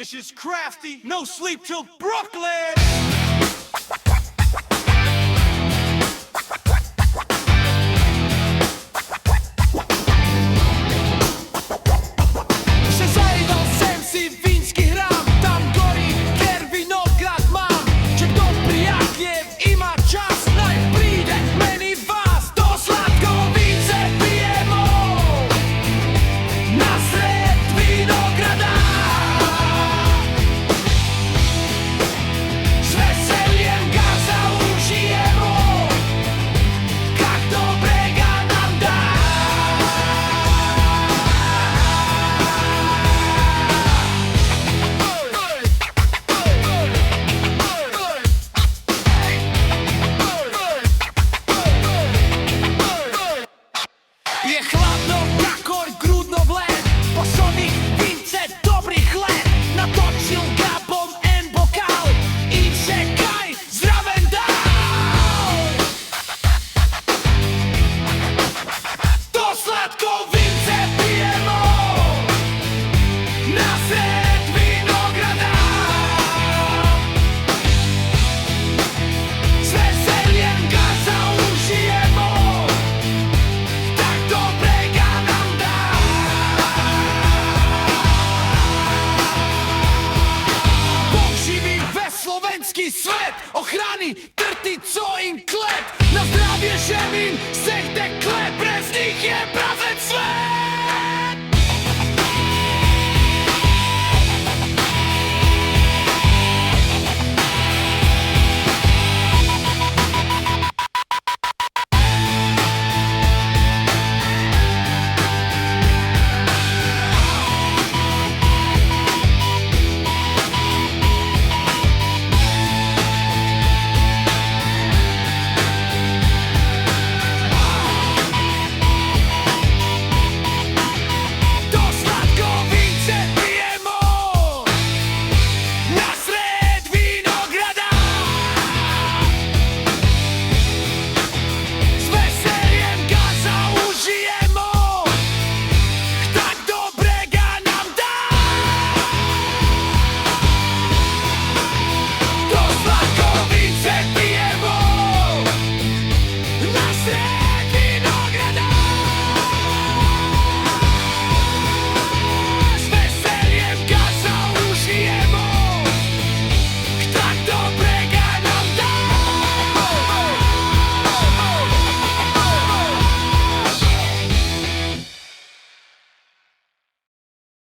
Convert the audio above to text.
This is crafty, no sleep till Brooklyn! Je hladno, brakor, grudno vled, posodih vince, dobrih let, natočil ga bom en bokal in še kaj zraven dal. To sladko vince pijemo nasred vinograda. S veseljem ga zaužijemo. Slovenský svet ochrani trtico in klep. Na zdravie žemín, sech dekle, pre z nich je brazec svet.